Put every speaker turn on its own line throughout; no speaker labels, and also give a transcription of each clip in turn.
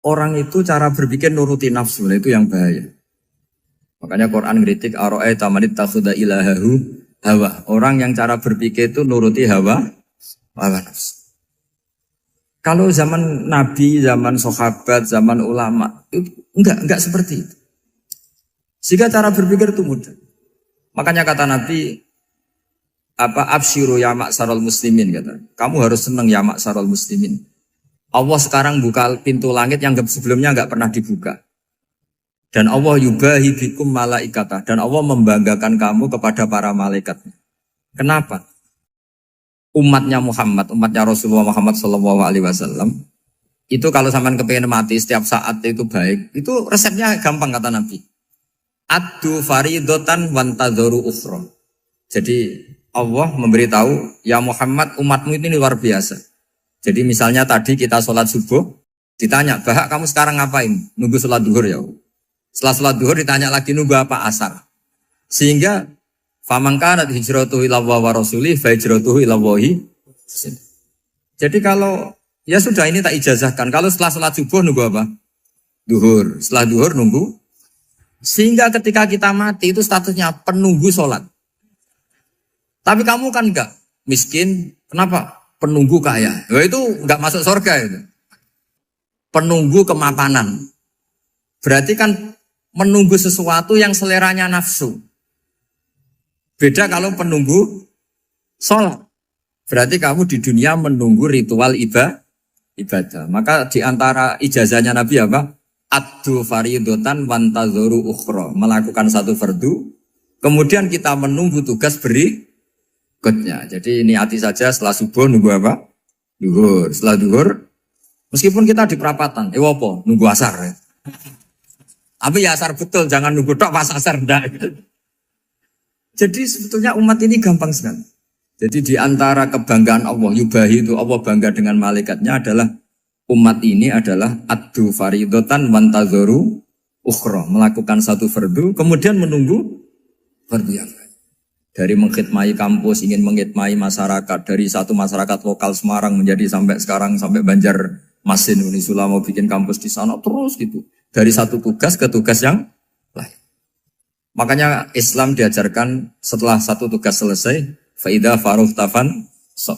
orang itu cara berpikir nuruti nafsu, itu yang bahaya. Makanya Quran ngeritik ara'aita man ittakhadha ilahahu hawa. Orang yang cara berpikir itu nuruti hawa nafsu. Kalau zaman Nabi, zaman sahabat, zaman ulama itu enggak seperti itu. Sehingga cara berpikir itu mudah. Makanya kata Nabi absyiru ya ma'syaral muslimin kata. Kamu harus senang ya ma'syaral muslimin. Allah sekarang buka pintu langit yang sebelumnya enggak pernah dibuka. Dan Allah yubahi bikum malaikatah. Dan Allah membanggakan kamu kepada para malaikat. Kenapa? Umatnya Muhammad, umatnya Rasulullah Muhammad SAW, itu kalau sampean kepengen mati setiap saat itu baik, itu resepnya gampang kata Nabi. Addu faridotan wantadzoru ukhra. Jadi Allah memberitahu, ya Muhammad umatmu ini luar biasa. Jadi misalnya tadi kita sholat subuh, ditanya, Bahak kamu sekarang ngapain? Nunggu sholat duhur ya. Setelah sholat duhur ditanya lagi nunggu apa asar. Sehingga faman kanat hijratuhu ila Allah wa rasulih fa hijratuhu ila Allah. Jadi kalau ya sudah ini tak ijazahkan. Kalau setelah sholat subuh nunggu apa? Duhur. Setelah duhur nunggu. Sehingga ketika kita mati itu statusnya penunggu sholat. Tapi kamu kan enggak miskin. Kenapa? Penunggu kaya. Ya itu enggak masuk surga itu. Penunggu kemapanan. Berarti kan menunggu sesuatu yang seleranya nafsu. Beda kalau penunggu sholat. Berarti kamu di dunia menunggu ritual ibadah. Maka di antara ijazahnya Nabi apa? Addu faridotan wantadzoru ukhra. Melakukan satu fardu. Kemudian kita menunggu tugas berikutnya. Jadi niati saja setelah subuh nunggu apa? Duhur. Setelah duhur, meskipun kita di perapatan. Apa? Nunggu asar ya. Tapi ya asar betul, jangan nunggu tok pas asar enggak. Jadi sebetulnya umat ini gampang sekali. Jadi di antara kebanggaan Allah, yubahi itu Allah bangga dengan malaikatnya adalah umat ini adalah addu faridotan wantadzoru ukhra. Melakukan satu fardu, kemudian menunggu fardu yang lain. Dari mengkhidmati kampus, ingin mengkhidmati masyarakat. Dari satu masyarakat lokal Semarang menjadi sampai sekarang, sampai Banjarmasin. Unisula mau bikin kampus di sana, terus gitu. Dari satu tugas ke tugas yang lain. Makanya Islam diajarkan setelah satu tugas selesai, faida faruh tafan so.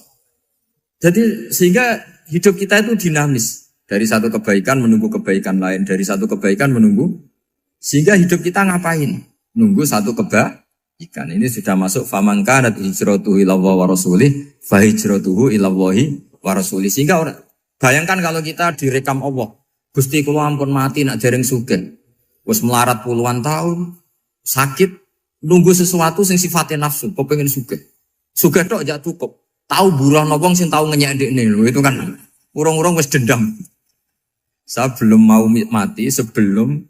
Jadi sehingga hidup kita itu dinamis. Dari satu kebaikan menunggu kebaikan lain, dari satu kebaikan menunggu. Sehingga hidup kita ngapain? Nunggu satu kebaikan. Ini sudah masuk faman kanat hijratuhu ila Allah wa rasulih, fa hijratuhu ila Allah wa rasulih. Sehingga bayangkan kalau kita direkam Allah. Gusti kula ampun mati nak dereng sugih. Wis melarat puluhan tahun, sakit, nunggu sesuatu sing sifatnya nafsu, kepengin sugih. Sugih tok aja cukup. Tahu buruh wong sing tahu ngenyek ndekne lho, itu kan urung-urung wis dendam. Saya belum mau mati sebelum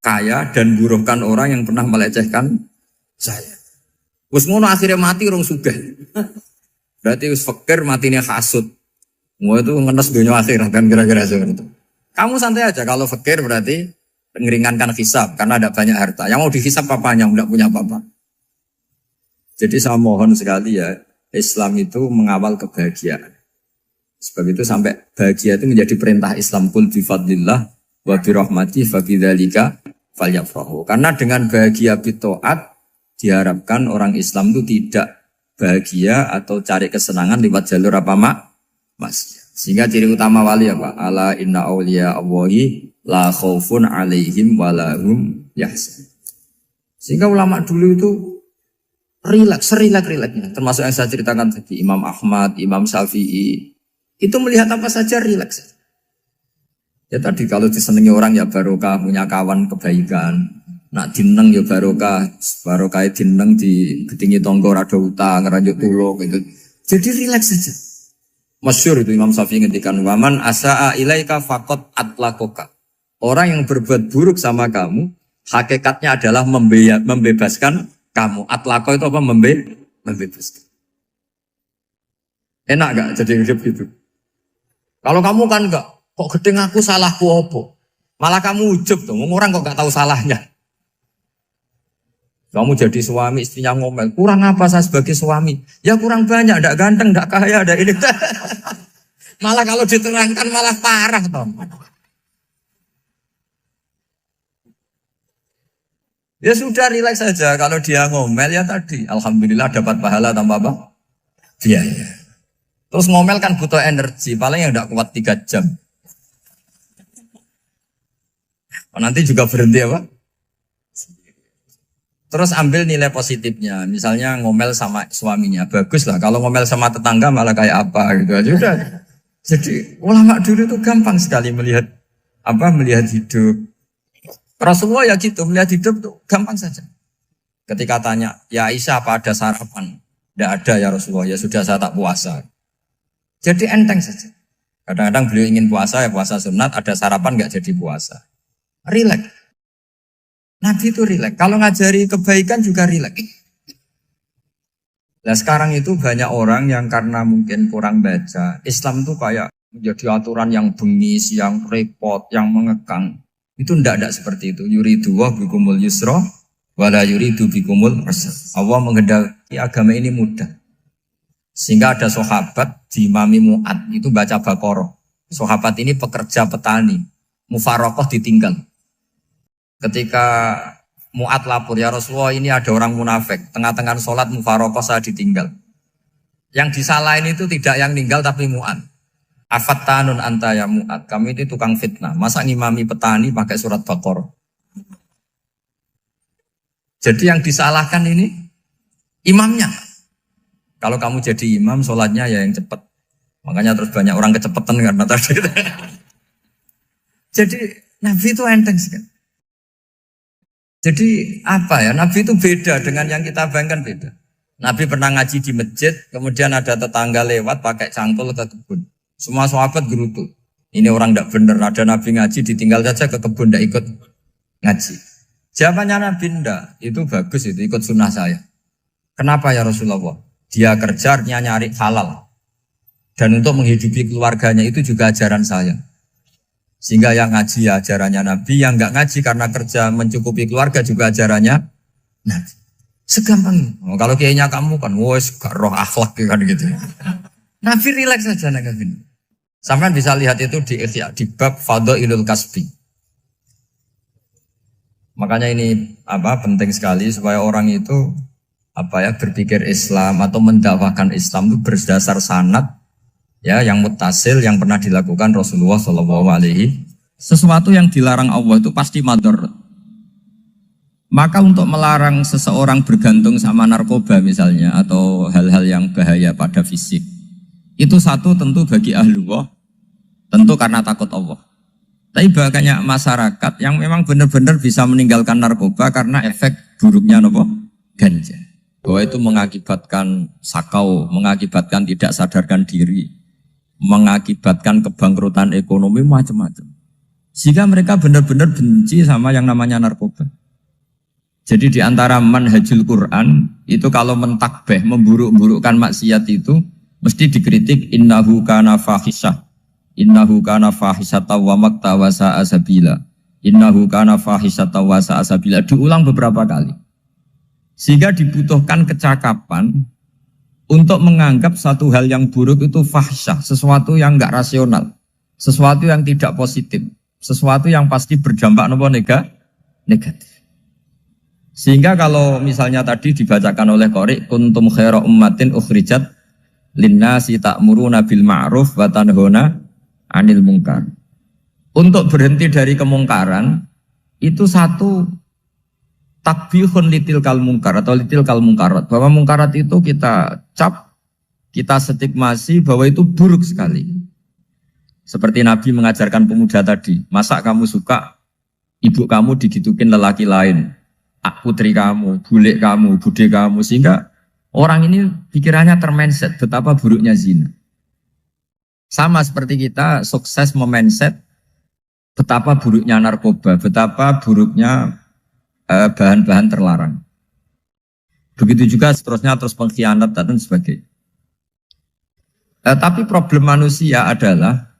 kaya dan buruhkan orang yang pernah melecehkan saya. Wis ngono akhirnya mati urung sugih. Berarti wis fakir matine hasud. Mau itu ngenes dunia akhirat kan kira-kira seperti itu. Kamu santai aja kalau fakir berarti meringankan hisab karena ada banyak harta. Yang mau dihisab papanya tidak punya apa-apa. Jadi saya mohon sekali ya Islam itu mengawal kebahagiaan. Sebab itu sampai bahagia itu menjadi perintah Islam kul bi fadlillah wa bi rahmati fa bidzalika falyafrahu. Karena dengan bahagia bi taat diharapkan orang Islam itu tidak bahagia atau cari kesenangan lewat jalur apa Mas. Sehingga ciri utama wali apa? Ala inna awliya Allahi la khaufun alaihim walahum yahzan. Sehingga ulama dulu itu rileks-rileksnya. Termasuk yang saya ceritakan tadi, Imam Ahmad, Imam Syafi'i. Itu melihat apa saja rileks. Ya tadi kalau disenangi orang ya barokah, punya kawan kebaikan. Nak dineng ya barokah dineng di gedingi tonggo rada utang, ngeranjuk tulung gitu. Jadi rileks saja. Masyhur itu Imam Syafi'i ngendikan waman asaa ilaika faqat atlakoka. Orang yang berbuat buruk sama kamu, hakikatnya adalah membebaskan kamu. Atlako itu apa? Membebaskan. Enak gak jadi hidup gitu? Kalau kamu kan enggak, kok gedeng aku salahku apa? Malah kamu ujub tuh, orang kok gak tahu salahnya. Kamu jadi suami, istrinya ngomel, kurang apa saya sebagai suami? Ya kurang banyak, enggak ganteng, enggak kaya, enggak ini. Malah kalau diterangkan malah parah toh. Ya sudah rileks saja. Kalau dia ngomel ya tadi, alhamdulillah dapat pahala tanpa apa? Biaya. Terus ngomel kan butuh energi, paling yang tidak kuat 3 jam. Nanti juga berhenti apa? Terus ambil nilai positifnya. Misalnya ngomel sama suaminya, bagus lah. Kalau ngomel sama tetangga malah kayak apa gitu aja udah. Jadi ulama dulu itu gampang sekali melihat melihat hidup. Rasulullah ya gitu, melihat hidup tuh gampang saja. Ketika tanya, ya Aisyah apa ada sarapan? Tidak ada ya Rasulullah, ya sudah saya tak puasa. Jadi enteng saja. Kadang-kadang beliau ingin puasa, ya puasa sunat, ada sarapan nggak jadi puasa. Rileks. Nabi itu rileks. Kalau ngajari kebaikan juga rileks. Nah sekarang itu banyak orang yang karena mungkin kurang baca, Islam itu kayak menjadi aturan yang bengis, yang repot, yang mengekang. Itu tidak seperti itu. Yuridu wa bikumul yusra wala yuridu bikumul usra. Allah menghendaki agama ini mudah. Sehingga ada sahabat di Imami Mu'ad itu baca Baqarah. Sahabat ini pekerja petani. Mufarokoh ditinggal. Ketika Mu'ad lapor, ya Rasulullah ini ada orang munafik. Tengah-tengah sholat mufarokoh saya ditinggal. Yang disalahin itu tidak yang ninggal tapi Mu'ad. Afattanun anta ya Mu'ad. Kami itu tukang fitnah. Masa ngimami petani pakai surat Baqarah? Jadi yang disalahkan ini imamnya. Kalau kamu jadi imam, sholatnya ya yang cepat. Makanya terus banyak orang kecepatan karena tadi. Jadi Nabi itu enteng sekali. Jadi apa ya? Nabi itu beda dengan yang kita bayangkan beda. Nabi pernah ngaji di masjid, kemudian ada tetangga lewat pakai cangkul ke kebun. Semua sahabat gerutu. Ini orang tidak benar. Ada Nabi ngaji ditinggal saja ke kebun tidak ikut ngaji. Jawabannya Nabi tidak. Itu bagus itu ikut sunnah saya. Kenapa ya Rasulullah? Dia kerjanya nyari halal. Dan untuk menghidupi keluarganya itu juga ajaran saya. Sehingga yang ngaji ya ajarannya Nabi, yang nggak ngaji karena kerja mencukupi keluarga juga ajarannya Nabi. Segampang ini. Oh, kalau kayaknya kamu kan, wes gak roh akhlak kan gitu. Nabi rileks saja Nabi. Sampai bisa lihat itu di Ihya, di bab Fadhailul Kasbi. Makanya ini penting sekali supaya orang itu berpikir Islam atau mendakwakan Islam itu berdasar sanad ya yang muttasil yang pernah dilakukan Rasulullah SAW. Sesuatu yang dilarang Allah itu pasti madhar. Maka untuk melarang seseorang bergantung sama narkoba misalnya atau hal-hal yang bahaya pada fisik, itu satu tentu bagi ahlullah, tentu karena takut Allah. Tapi banyak masyarakat yang memang benar-benar bisa meninggalkan narkoba karena efek buruknya ganja. Bahwa itu mengakibatkan sakau, mengakibatkan tidak sadarkan diri, mengakibatkan kebangkrutan ekonomi macam-macam. Sehingga mereka benar-benar benci sama yang namanya narkoba. Jadi di antara manhajul Quran itu kalau mentakbih, memburuk-burukkan maksiat itu mesti dikritik innahu kana fahisyah. Innahu kana fahisyata wa makta wa sa'a sabila. Innahu kana fahisyata wa sa'a sabila. Diulang beberapa kali. Sehingga dibutuhkan kecakapan untuk menganggap satu hal yang buruk itu fahisyah, sesuatu yang enggak rasional, sesuatu yang tidak positif, sesuatu yang pasti berdampak negatif. Sehingga kalau misalnya tadi dibacakan oleh Qori, kuntum khaira ummatin ukhrijat linnasi ta'muruna bil ma'ruf wa tanhauna 'anil munkar. Untuk berhenti dari kemungkaran itu satu takbihun litil kal munkar atau litil kal munkarat, bahwa mungkarat itu kita cap, kita stigmasi bahwa itu buruk sekali. Seperti Nabi mengajarkan pemuda tadi, masa kamu suka ibu kamu digitukin lelaki lain, putri kamu, bule kamu, bude kamu, sehingga orang ini pikirannya termindset betapa buruknya zina. Sama seperti kita sukses memindset betapa buruknya narkoba, betapa buruknya bahan-bahan terlarang. Begitu juga seterusnya, terus pengkhianat dan sebagainya. Tapi problem manusia adalah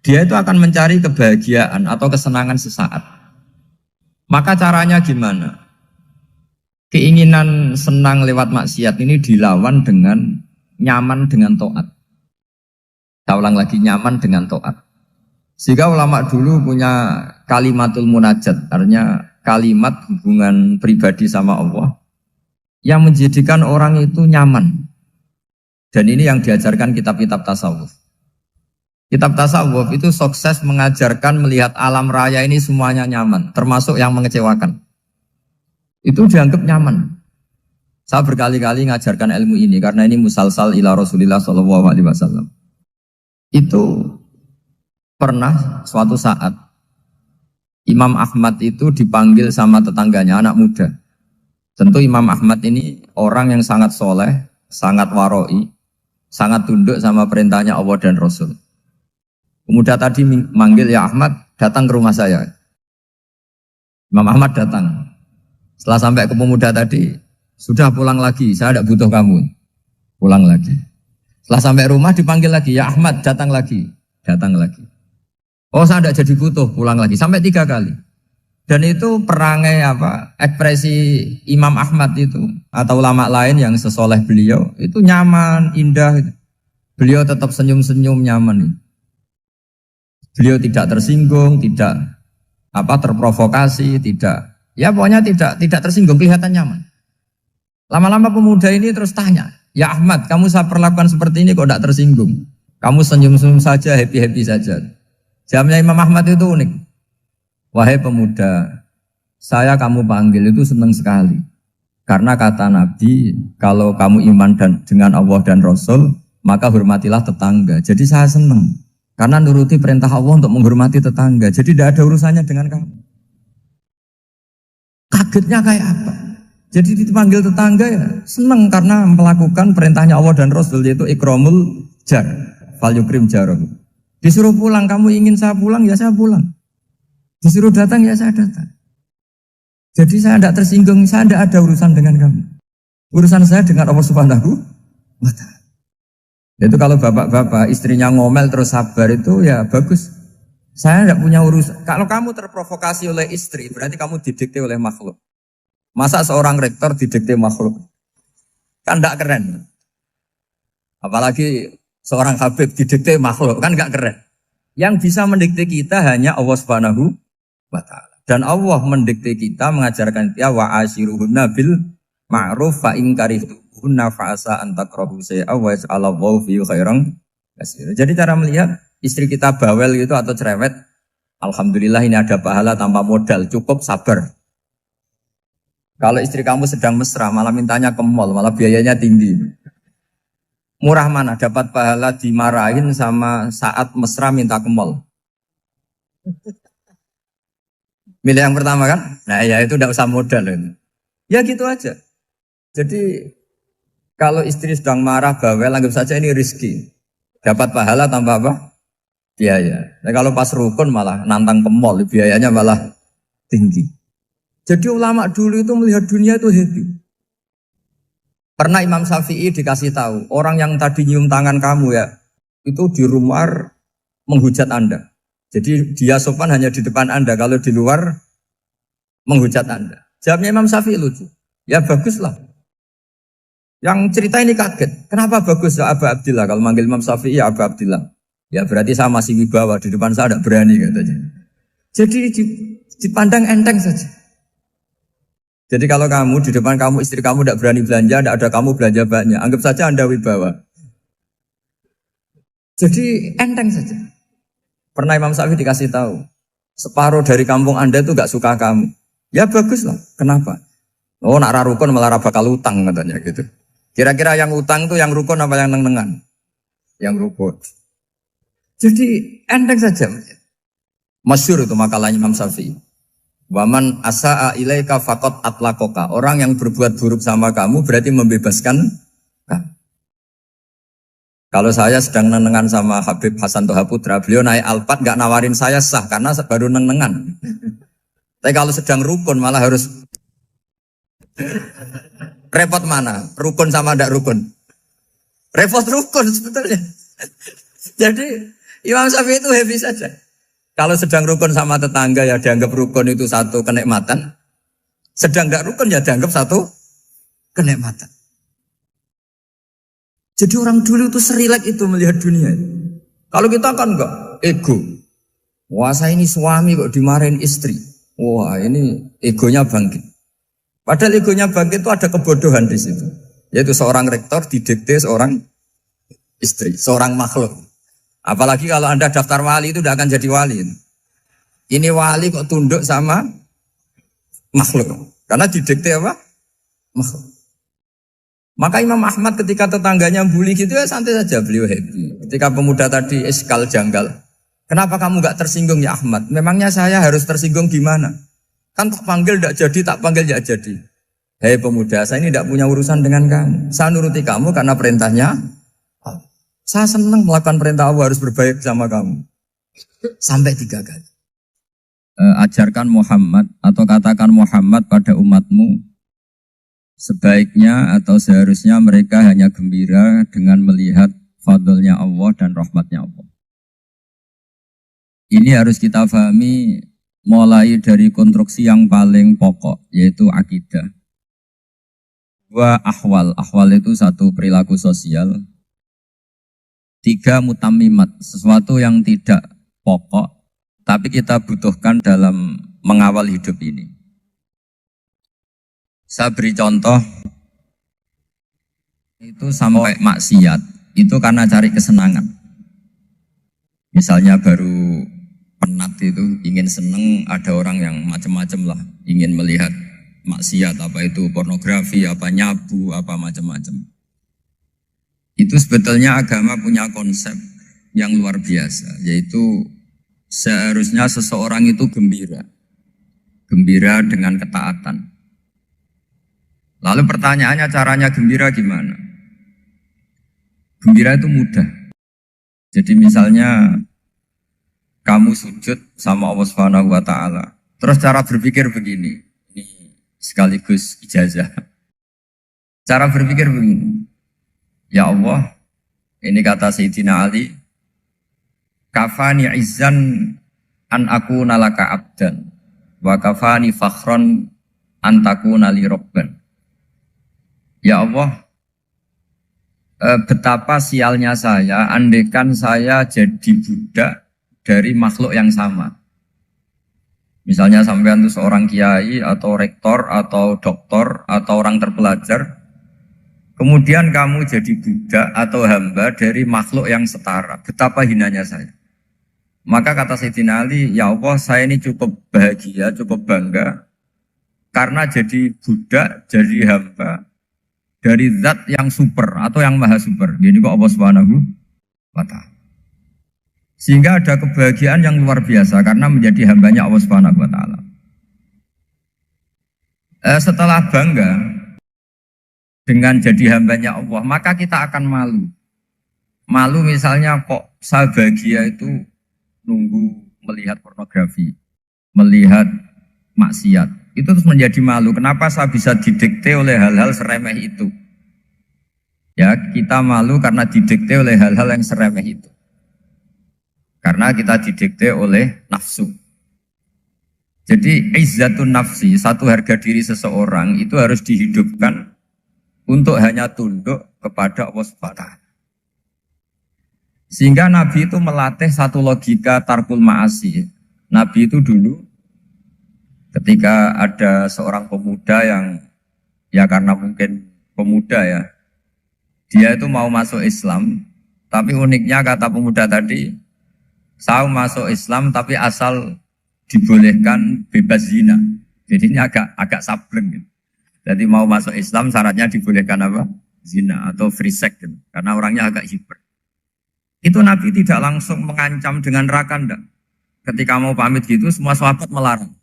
dia itu akan mencari kebahagiaan atau kesenangan sesaat. Maka caranya gimana? Keinginan senang lewat maksiat ini dilawan dengan nyaman dengan taat. Saya ulang lagi, nyaman dengan taat. Sehingga ulama dulu punya kalimatul munajat, artinya kalimat hubungan pribadi sama Allah yang menjadikan orang itu nyaman. Dan ini yang diajarkan kitab-kitab tasawuf. Kitab tasawuf itu sukses mengajarkan melihat alam raya ini semuanya nyaman, termasuk yang mengecewakan. Itu dianggap nyaman. Saya berkali-kali mengajarkan ilmu ini karena ini musalsal ila Rasulillah SAW. Itu pernah suatu saat Imam Ahmad itu dipanggil sama tetangganya, anak muda. Tentu Imam Ahmad ini orang yang sangat soleh, sangat waroi, sangat tunduk sama perintahnya Allah dan Rasul. Pemuda tadi manggil, ya Ahmad, datang ke rumah saya. Imam Ahmad datang. Setelah sampai ke pemuda tadi, sudah pulang lagi, saya tidak butuh kamu. Pulang lagi. Setelah sampai rumah dipanggil lagi, ya Ahmad, datang lagi. Datang lagi. Oh, saya tidak jadi butuh, pulang lagi. Sampai 3 kali. Dan itu perangai ekspresi Imam Ahmad itu atau ulama lain yang sesoleh beliau itu nyaman, indah. Beliau tetap senyum-senyum nyaman. Beliau tidak tersinggung, tidak terprovokasi, tidak. Ya pokoknya tidak tersinggung, kelihatan nyaman. Lama-lama pemuda ini terus tanya, ya Ahmad, kamu saya perlakukan seperti ini kok tidak tersinggung? Kamu senyum-senyum saja, happy-happy saja. Jawabnya Imam Ahmad itu unik. Wahai pemuda, saya kamu panggil itu senang sekali. Karena kata Nabi, kalau kamu iman dengan Allah dan Rasul, maka hormatilah tetangga. Jadi saya senang. Karena nuruti perintah Allah untuk menghormati tetangga. Jadi tidak ada urusannya dengan kamu. Kagetnya kayak apa? Jadi dipanggil tetangga ya senang karena melakukan perintahnya Allah dan Rasul, yaitu ikramul jar, fal yukrim jarum. Disuruh pulang, kamu ingin saya pulang, ya saya pulang. Disuruh datang, ya saya datang. Jadi saya tidak tersinggung, saya tidak ada urusan dengan kamu. Urusan saya dengan Allah Subhanahu wa Ta'ala. Itu kalau bapak-bapak istrinya ngomel terus sabar itu ya bagus. Saya tidak punya urusan. Kalau kamu terprovokasi oleh istri, berarti kamu didikte oleh makhluk. Masa seorang rektor didikte makhluk? Kan tidak keren. Apalagi seorang habib didikte makhluk, kan tidak keren. Yang bisa mendikte kita hanya Allah Subhanahu wa Ta'ala. Dan Allah mendikte kita, mengajarkan kita wa ashiruhunna bil ma'ruf fa in karihtuhunna fa'asa an takrahu shay'a wa yaj'alallahu fi khairan katsira. Jadi cara melihat istri kita bawel gitu atau cerewet, alhamdulillah ini ada pahala tanpa modal, cukup sabar. Kalau istri kamu sedang mesra, malah mintanya ke mall, malah biayanya tinggi. Murah mana dapat pahala dimarahin sama saat mesra minta ke mall? Milih yang pertama kan? Nah ya itu tidak usah modal. Ya gitu aja. Jadi kalau istri sedang marah, bawel, anggap saja ini rezeki. Dapat pahala tanpa apa? Biaya. Nah, kalau pas rukun malah nantang ke mall, biayanya malah tinggi. Jadi ulama dulu itu melihat dunia itu happy. Pernah Imam Syafi'i dikasih tahu, orang yang tadi nyium tangan kamu ya, itu di rumah menghujat Anda. Jadi dia sopan hanya di depan Anda, kalau di luar menghujat Anda. Jawabnya Imam Syafi'i lucu. Ya baguslah. Yang cerita ini kaget. Kenapa bagus ya Aba Abdillah? Kalau manggil Imam Syafi'i ya Aba Abdillah. Ya berarti saya masih wibawa, di depan saya tidak berani katanya. Jadi dipandang enteng saja. Jadi kalau kamu di depan kamu istri kamu tidak berani belanja, tidak ada kamu belanja banyak, anggap saja Anda wibawa. Jadi enteng saja. Pernah Imam Syafi'i dikasih tahu, separuh dari kampung Anda itu gak suka kamu. Ya baguslah. Kenapa? Oh nak rukun malah bakal utang katanya gitu. Kira-kira yang utang itu yang rukun apa yang neng-nengan? Yang rukun. Jadi enteng saja. Masyhur itu makalahnya Imam Syafi'i. Waman asa'a ilaika faqad atlaqaka. Orang yang berbuat buruk sama kamu berarti membebaskan kamu. Kalau saya sedang nenengan sama Habib Hasan Toha Putra, beliau naik Alphard gak nawarin saya sah karena baru nenengan. Tapi kalau sedang rukun malah harus repot mana? Rukun sama ndak rukun? Repot rukun sebetulnya. Jadi Imam Syafi'i itu happy saja. Kalau sedang rukun sama tetangga ya dianggap rukun itu satu kenikmatan. Sedang ndak rukun ya dianggap satu kenikmatan. Jadi orang dulu itu serilek itu melihat dunia. Kalau kita kan enggak, ego. Wah saya ini suami kok dimarahin istri. Wah ini egonya bangkit. Padahal egonya bangkit itu ada kebodohan di situ. Yaitu seorang rektor didikte seorang istri, seorang makhluk. Apalagi kalau Anda daftar wali itu tidak akan jadi wali. Ini wali kok tunduk sama makhluk. Karena didikte apa? Makhluk. Maka Imam Ahmad ketika tetangganya bully gitu ya santai saja, beliau happy. Ketika pemuda tadi eskal janggal, kenapa kamu gak tersinggung ya Ahmad? Memangnya saya harus tersinggung gimana? Kan tak panggil tidak jadi, tak panggil tidak jadi. Hei pemuda, saya ini tidak punya urusan dengan kamu. Saya nuruti kamu karena perintahnya. Saya senang melakukan perintah Allah, harus berbaik sama kamu. Sampai 3 kali. Ajarkan Muhammad atau katakan Muhammad pada umatmu. Sebaiknya atau seharusnya mereka hanya gembira dengan melihat fadlnya Allah dan rahmatnya Allah. Ini harus kita pahami mulai dari konstruksi yang paling pokok, yaitu akidah. 2 ahwal. Ahwal itu 1 perilaku sosial. 3 mutammimat, sesuatu yang tidak pokok, tapi kita butuhkan dalam mengawal hidup ini. Saya beri contoh, itu sampai maksiat, itu karena cari kesenangan. Misalnya baru penat itu, ingin seneng, ada orang yang macam-macam lah, ingin melihat maksiat, apa itu pornografi, apa nyabu, apa macam-macam. Itu sebetulnya agama punya konsep yang luar biasa, yaitu seharusnya seseorang itu gembira. Gembira dengan ketaatan. Lalu pertanyaannya caranya gembira gimana? Gembira itu mudah. Jadi misalnya kamu sujud sama Allah Subhanahu wa taala. Terus cara berpikir begini. Ini sekaligus ijazah. Cara berpikir begini. Ya Allah, ini kata Sayyidina Ali, kafani izzan an aku nalaka abdan wa kafani fakhron an takuna li robban. Ya Allah, betapa sialnya saya, andaikan saya jadi budak dari makhluk yang sama. Misalnya sampean itu seorang kiai atau rektor atau doktor atau orang terpelajar, kemudian kamu jadi budak atau hamba dari makhluk yang setara. Betapa hinanya saya. Maka kata Sayyidina Ali, ya Allah saya ini cukup bahagia, cukup bangga, karena jadi budak, jadi hamba, dari zat yang super atau yang maha super. Jadi kok Allah Subhanahu wa ta'ala. Sehingga ada kebahagiaan yang luar biasa karena menjadi hambanya Allah Subhanahu wa ta'ala. Setelah bangga dengan jadi hambanya Allah, maka kita akan malu. Malu misalnya kok saya bahagia itu nunggu melihat pornografi, melihat maksiat. Itu terus menjadi malu. Kenapa saya bisa didikte oleh hal-hal seremeh itu? Ya, kita malu karena didikte oleh hal-hal yang seremeh itu. Karena kita didikte oleh nafsu. Jadi izzatun nafsi, satu harga diri seseorang itu harus dihidupkan untuk hanya tunduk kepada Allah Subhanahu wa ta'ala. Sehingga Nabi itu melatih satu logika tarkul ma'asi. Nabi itu dulu ketika ada seorang pemuda yang ya karena mungkin pemuda ya, dia itu mau masuk Islam, tapi uniknya kata pemuda tadi, saya masuk Islam tapi asal dibolehkan bebas zina. Jadi ini agak sableng gitu. Jadi mau masuk Islam syaratnya dibolehkan apa? Zina atau free sex gitu. Karena orangnya agak hiper. Itu Nabi tidak langsung mengancam dengan neraka enggak. Ketika mau pamit gitu semua sahabat melarang.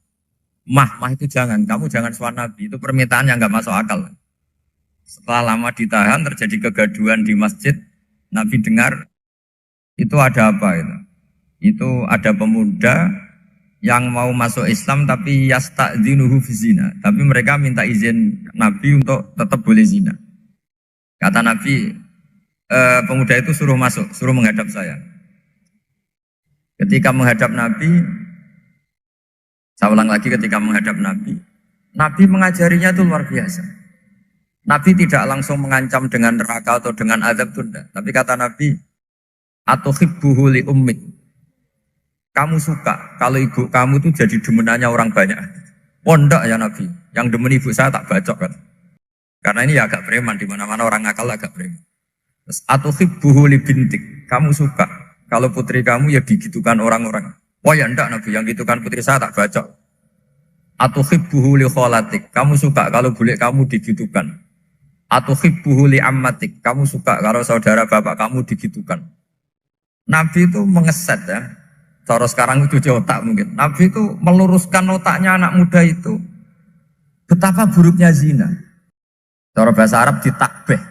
Mah itu jangan, kamu jangan suan Nabi, itu permintaan yang nggak masuk akal. Setelah lama ditahan, terjadi kegaduhan di masjid, Nabi dengar, itu ada apa itu? Itu ada pemuda yang mau masuk Islam tapi yasta'dzinuhu fi zina. Tapi mereka minta izin Nabi untuk tetap boleh zina. Kata Nabi, pemuda itu suruh masuk, suruh menghadap saya. Ketika menghadap Nabi, saya ulang lagi ketika menghadap Nabi, Nabi mengajarinya itu luar biasa. Nabi tidak langsung mengancam dengan neraka atau dengan azab tunda. Tapi kata Nabi, atuhibbuhu li ummik. Kamu suka kalau ibu kamu tuh jadi demenannya orang banyak. Oh enggak ya Nabi, yang demen ibu saya tak bacok kan. Karena ini ya agak preman, di mana-mana orang nakal agak preman. Terus atuhibbuhu li bintik. Kamu suka kalau putri kamu ya digitukan orang-orang. Oh ya enggak Nabi, yang gitukan putri saya tak bacok. Atuhibbuhu li kholatik. Kamu suka kalau bule kamu digitukan. Atuhibbuhu li ammatik. Kamu suka kalau saudara bapak kamu digitukan. Nabi itu mengeset ya. Cara sekarang itu otak mungkin. Nabi itu meluruskan otaknya anak muda itu. Betapa buruknya zina. Cara bahasa Arab ditakbih.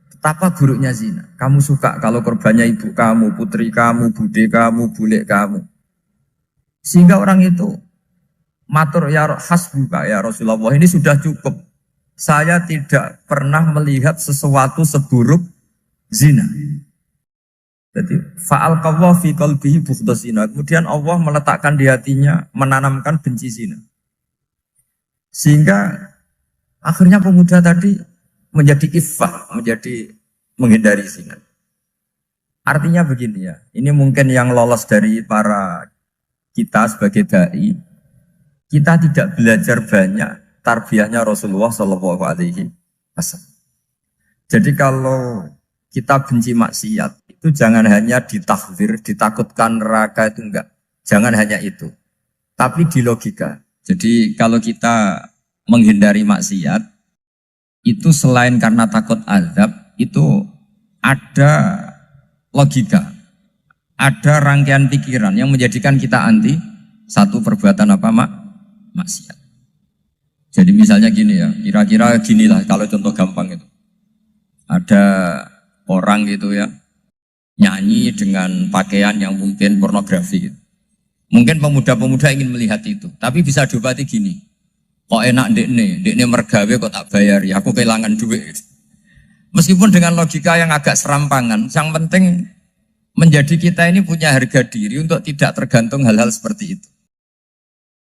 Betapa buruknya zina. Kamu suka kalau korbannya ibu kamu, putri kamu, bude kamu, bule kamu. Sehingga orang itu matur ya hasbuka ya Rasulullah, ini sudah cukup. Saya tidak pernah melihat sesuatu seburuk zina. Jadi fa'alqallahu fi qalbihi bughdha zina. Kemudian Allah meletakkan di hatinya, menanamkan benci zina. Sehingga akhirnya pemuda tadi menjadi iffah, menjadi menghindari zina. Artinya begini ya, ini mungkin yang lolos dari para kita sebagai dai, kita tidak belajar banyak tarbiyahnya Rasulullah Shallallahu Alaihi Wasallam. Jadi kalau kita benci maksiat, itu jangan hanya ditahdzir, ditakutkan neraka itu enggak. Jangan hanya itu. Tapi di logika. Jadi kalau kita menghindari maksiat, itu selain karena takut azab, itu ada logika. Ada rangkaian pikiran yang menjadikan kita anti satu perbuatan apa maksiat. Jadi misalnya gini ya, kira-kira ginilah kalau contoh gampang itu. Ada orang gitu ya, nyanyi dengan pakaian yang mungkin pornografi gitu. Mungkin pemuda-pemuda ingin melihat itu, tapi bisa diobati gini. Kok enak dekne mergawe kok tak bayar ya, aku kehilangan duit. Meskipun dengan logika yang agak serampangan, yang penting menjadi kita ini punya harga diri untuk tidak tergantung hal-hal seperti itu.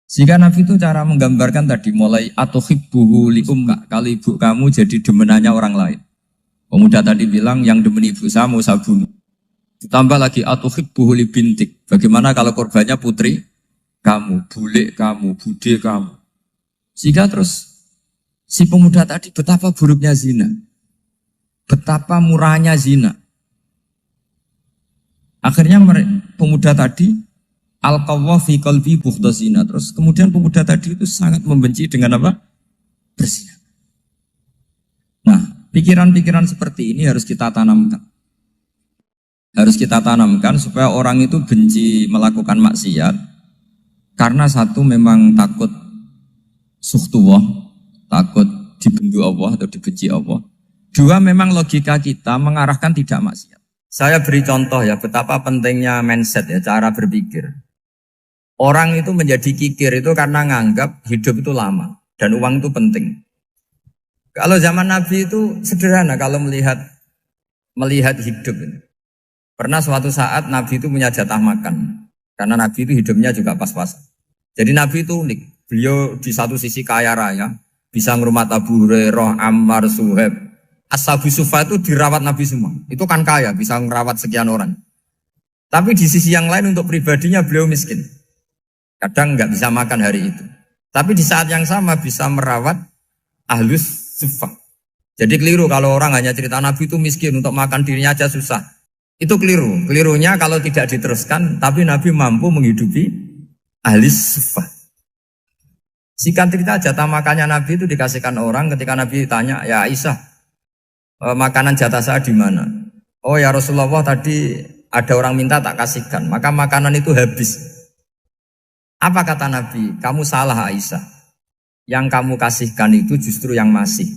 Jika Nabi itu cara menggambarkan tadi mulai atuhibbuhu li ummik, kalau ibu kamu jadi demenannya orang lain. Pemuda tadi bilang yang demen ibu saya mau saya bunuh. Ditambah lagi atuhibbuhu li bintik. Bagaimana kalau korbannya putri kamu, bule kamu, bude kamu. Sehingga terus si pemuda tadi betapa buruknya zina. Betapa murahnya zina. Akhirnya pemuda tadi alqallahu fi qalbi bughdha zina. Terus kemudian pemuda tadi itu sangat membenci dengan apa? Berzina. Nah, pikiran-pikiran seperti ini harus kita tanamkan. Harus kita tanamkan supaya orang itu benci melakukan maksiat. Karena satu memang takut sukhtuwah, takut dibendu Allah atau dibenci Allah. Dua memang logika kita mengarahkan tidak maksiat. Saya beri contoh ya betapa pentingnya mindset ya, cara berpikir. Orang itu menjadi kikir itu karena nganggap hidup itu lama dan uang itu penting. Kalau zaman Nabi itu sederhana kalau melihat hidup ini. Pernah suatu saat Nabi itu punya jatah makan. Karena Nabi itu hidupnya juga pas-pasan. Jadi Nabi itu unik. Beliau di satu sisi kaya raya. Bisa ngurmat Abu Hurairah, Ammar, Suhaib. Ashabu Sufa itu dirawat Nabi semua. Itu kan kaya, bisa merawat sekian orang. Tapi di sisi yang lain untuk pribadinya beliau miskin. Kadang nggak bisa makan hari itu. Tapi di saat yang sama bisa merawat Ahlus Sufa. Jadi keliru kalau orang hanya cerita Nabi itu miskin, untuk makan dirinya aja susah. Itu keliru. Kelirunya kalau tidak diteruskan, tapi Nabi mampu menghidupi Ahlus Sufa. Singkat cerita jatah makannya Nabi itu dikasihkan orang ketika Nabi tanya, ya Aisyah, makanan jatah saya di mana? Oh ya Rasulullah, tadi ada orang minta tak kasihkan, maka makanan itu habis. Apa kata Nabi? Kamu salah Aisyah. Yang kamu kasihkan itu justru yang masih.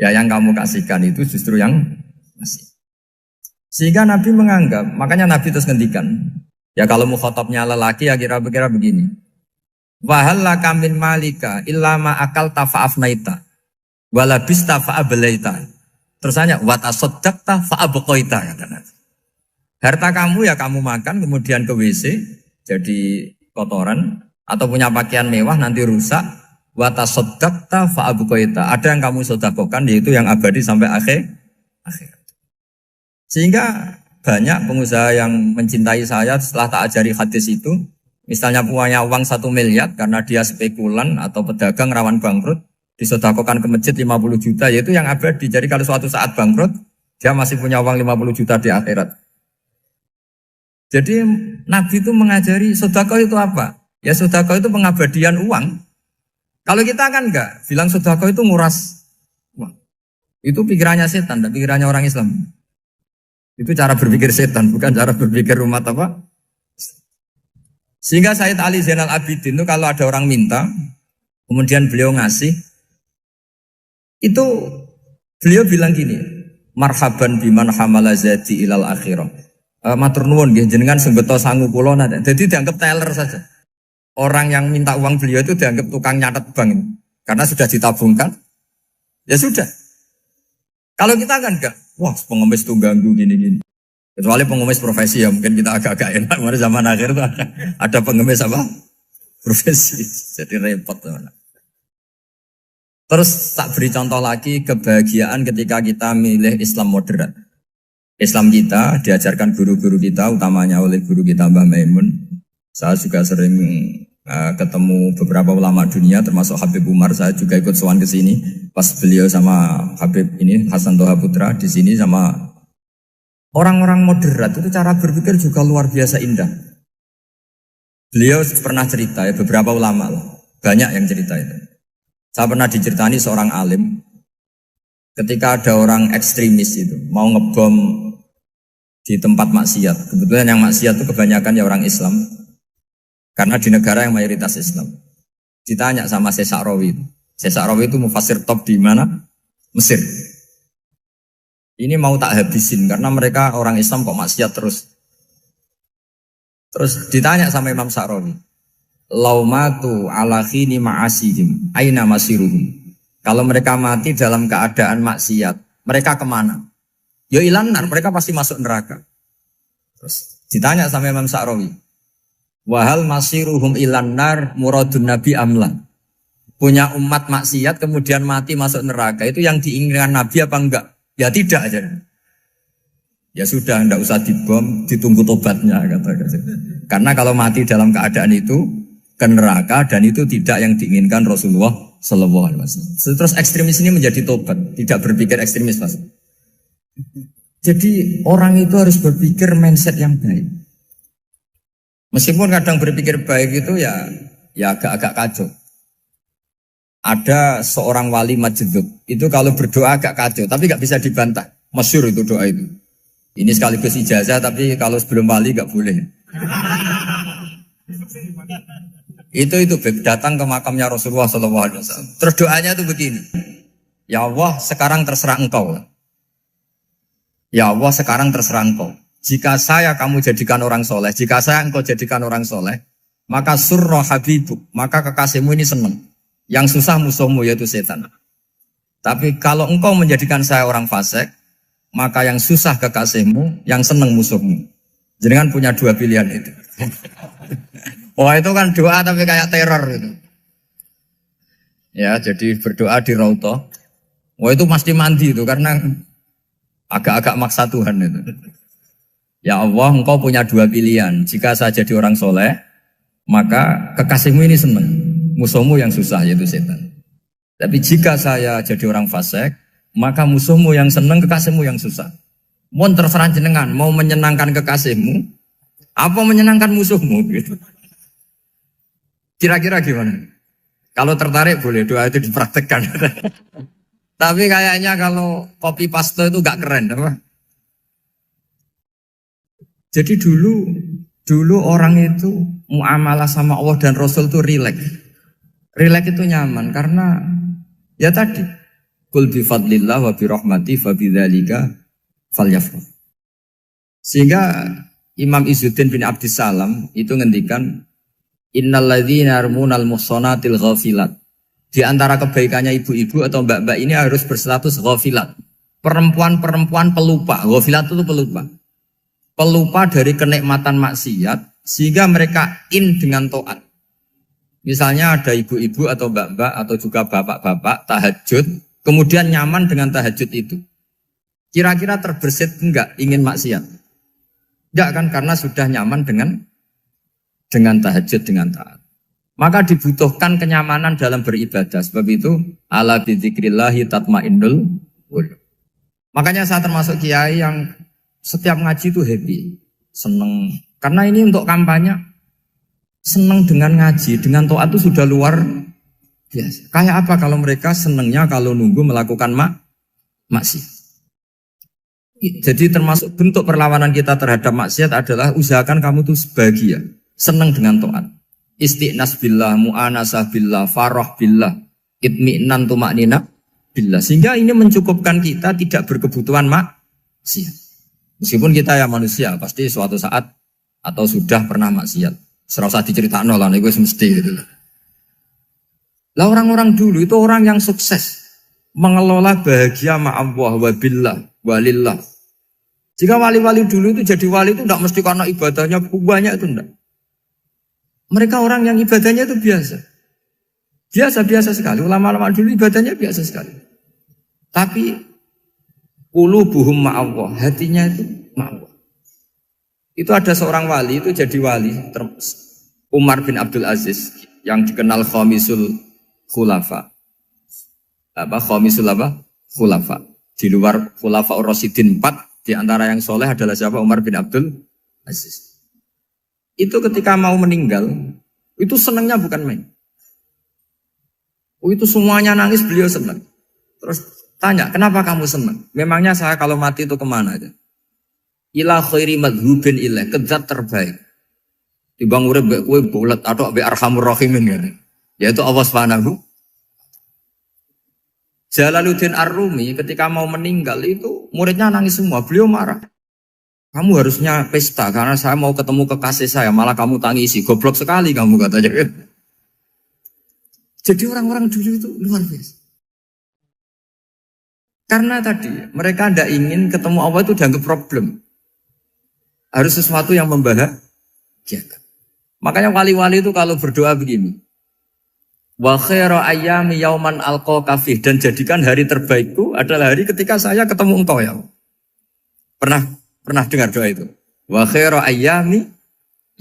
Ya yang kamu kasihkan itu justru yang masih. Sehingga Nabi menganggap, makanya Nabi terus ngendikan. Ya kalau mukhatabnya lelaki ya kira-kira begini. Wahallaka min malika illa ma akalta fa'afnaita walabista fa'ablaita. Terus hanya watasaddaqta fa'abqaita kata Nabi. Harta kamu ya kamu makan kemudian ke WC jadi kotoran atau punya pakaian mewah nanti rusak. Watasaddaqta fa'abqaita. Ada yang kamu sedekahkan yaitu yang abadi sampai akhir. Sehingga banyak pengusaha yang mencintai saya setelah tak ajari hadis itu. Misalnya punya uang 1 miliar karena dia spekulan atau pedagang rawan bangkrut, disedekahkan ke masjid 50 juta, yaitu yang abadi. Jadi kalau suatu saat bangkrut, dia masih punya uang 50 juta di akhirat. Jadi Nabi itu mengajari sedekah itu apa? Ya sedekah itu pengabadian uang. Kalau kita kan enggak, bilang sedekah itu nguras uang. Itu pikirannya setan, dan pikirannya orang Islam. Itu cara berpikir setan, bukan cara berpikir umat apa? Sehingga Sayyid Ali Zainal Abidin itu kalau ada orang minta, kemudian beliau ngasih, itu beliau bilang gini, marhaban biman hamala zati ilal akhirah. Matur nuwun nggih jenengan sing beto sangu kula nate. Jadi dianggap teller saja. Orang yang minta uang beliau itu dianggap tukang nyatet bank ini. Karena sudah ditabungkan. Ya sudah. Kalau kita kan enggak, wah pengemis tuh ganggu gini-gini. Kecuali pengemis profesi ya mungkin kita agak-agak enak. Mari zaman akhir tuh ada pengemis apa? Profesi. Jadi repot teman. Terus tak beri contoh lagi kebahagiaan ketika kita milih Islam moderat. Islam kita diajarkan guru-guru kita, utamanya oleh guru kita Mbah Maimun. Saya juga sering ketemu beberapa ulama dunia, termasuk Habib Umar. Saya juga ikut sowan ke sini pas beliau sama Habib ini Hasan Toha Putra di sini sama orang-orang moderat itu cara berpikir juga luar biasa indah. Beliau pernah cerita ya beberapa ulama lah, banyak yang cerita itu. Saya pernah diceritani seorang alim ketika ada orang ekstremis itu mau ngebom di tempat maksiat. Kebetulan yang maksiat itu kebanyakan ya orang Islam. Karena di negara yang mayoritas Islam. Ditanya sama Syekh Sa'rawi. Syekh Sa'rawi itu mufassir top di mana? Mesir. Ini mau tak habisin karena mereka orang Islam kok maksiat terus. Terus ditanya sama Imam Sa'rawi. Laumatu ala khini ma'asihim aina masiruhum. Kalau mereka mati dalam keadaan maksiat, mereka kemana? Ya ilanar, mereka pasti masuk neraka. Terus ditanya sama Imam Sa'rawi. Wahal masiruhum ilanar muradun nabi amlan. Punya umat maksiat kemudian mati masuk neraka, itu yang diinginkan Nabi apa enggak? Ya tidak aja. Ya sudah, enggak usah dibom, ditunggu tobatnya kata. Karena kalau mati dalam keadaan itu ke neraka dan itu tidak yang diinginkan Rasulullah Sallallahu Alaihi Wasallam. Terus ekstremis ini menjadi tobat, tidak berpikir ekstremis Mas. Jadi orang itu harus berpikir mindset yang baik. Meskipun kadang berpikir baik itu ya agak-agak kacau. Ada seorang wali majdub, itu kalau berdoa agak kacau, tapi gak bisa dibantah. Masyhur itu doa itu. Ini sekaligus ijazah, tapi kalau sebelum wali gak boleh. Itu datang ke makamnya Rasulullah SAW. Terus doanya itu begini. Ya Allah, sekarang terserah engkau. Ya Allah, sekarang terserah engkau. Jika saya kamu jadikan orang soleh, jika saya engkau jadikan orang soleh, maka surra habibuk, maka kekasihmu ini senang. Yang susah musuhmu yaitu setan. Tapi kalau engkau menjadikan saya orang fasik, maka yang susah kekasihmu, yang senang musuhmu. Jangan punya dua pilihan itu. Wah itu kan doa tapi kayak teror itu. Ya jadi berdoa di Raudhah. Wah itu mesti mandi itu karena agak-agak maksa Tuhan itu. Ya Allah, engkau punya dua pilihan. Jika saya jadi orang soleh, maka kekasihmu ini senang. Musuhmu yang susah, yaitu setan. Tapi jika saya jadi orang fasik, maka musuhmu yang senang, kekasihmu yang susah. Mohon terserah jenengan, mau menyenangkan kekasihmu, apa menyenangkan musuhmu? Gitu. Kira-kira gimana? Kalau tertarik boleh doa itu dipraktekkan. Tapi kayaknya kalau copy paste itu gak keren, apa? Jadi dulu orang itu muamalah sama Allah dan Rasul itu rileks. Rileks itu nyaman karena ya tadi kul bi fadlillah wa bi rahmati fa bidzalika falyafrah. Sehingga Imam Izzuddin bin Abdissalam itu ngendikan innalladzina yarmunal muhsanatil ghafilat. Di antara kebaikannya ibu-ibu atau mbak-mbak ini harus berstatus ghafilat. Perempuan-perempuan pelupa. Ghafilat itu pelupa. Pelupa dari kenikmatan maksiat sehingga mereka dengan taat. Misalnya ada ibu-ibu atau mbak-mbak atau juga bapak-bapak tahajud, kemudian nyaman dengan tahajud itu. Kira-kira terbersit enggak ingin maksiat? Enggak kan, karena sudah nyaman dengan tahajud, dengan taat. Maka dibutuhkan kenyamanan dalam beribadah. Sebab itu ala bidzikrillahi tatmainnul qulub. Makanya saya termasuk kiai yang setiap ngaji itu happy, seneng. Karena ini untuk kampanye, seneng dengan ngaji, dengan taat itu sudah luar biasa. Kayak apa kalau mereka senengnya kalau nunggu melakukan maksiat. Jadi termasuk bentuk perlawanan kita terhadap maksiat adalah usahakan kamu tuh bahagia, senang dengan taat. Istiqnas billah, mu'anasah billah, farah billah, itmi'nan tumaknina billah. Sehingga ini mencukupkan kita tidak berkebutuhan maksiat. Meskipun kita ya manusia, pasti suatu saat atau sudah pernah maksiat. Serasa diceritakan lah, itu mesti gitu. Lah orang-orang dulu itu orang yang sukses mengelola bahagia ma'allah wa billah walillah. Jika wali-wali dulu itu jadi wali itu tidak mesti karena ibadahnya banyak, itu tidak. Mereka orang yang ibadahnya itu biasa. Biasa-biasa sekali. Ulama-ulama dulu ibadahnya biasa sekali. Tapi qulubuhum ma'allah, hatinya itu ma'allah. Itu ada seorang wali itu jadi wali, Umar bin Abdul Aziz yang dikenal khamisul khulafa. Khamisul khulafa. Di luar khulafa Rasyidin 4, di antara yang soleh adalah siapa? Umar bin Abdul Aziz. Itu ketika mau meninggal, itu senangnya bukan main. Itu semuanya nangis, beliau senang. Terus tanya, kenapa kamu senang? Memangnya saya kalau mati itu kemana aja? Ila khairi madhubin ilah, ke zat terbaik. Dibang urip mbek kowe bulet atau mbek arhamur rahimin kan. Yaitu Allah Subhanahu. Jalaluddin Ar-Rumi ketika mau meninggal itu muridnya nangis semua, beliau marah. Kamu harusnya pesta karena saya mau ketemu kekasih saya, malah kamu tangisi, goblok sekali kamu katanya. Jadi orang-orang dulu itu luar biasa. Karena tadi mereka tidak ingin ketemu Allah itu dianggap problem. Harus sesuatu yang membahagiakan. Makanya wali-wali itu kalau berdoa begini. Wa khairu ayyami yauman alqa fih, dan jadikan hari terbaikku adalah hari ketika saya ketemu engkau ya. Pernah dengar doa itu? Wa khairu ayyami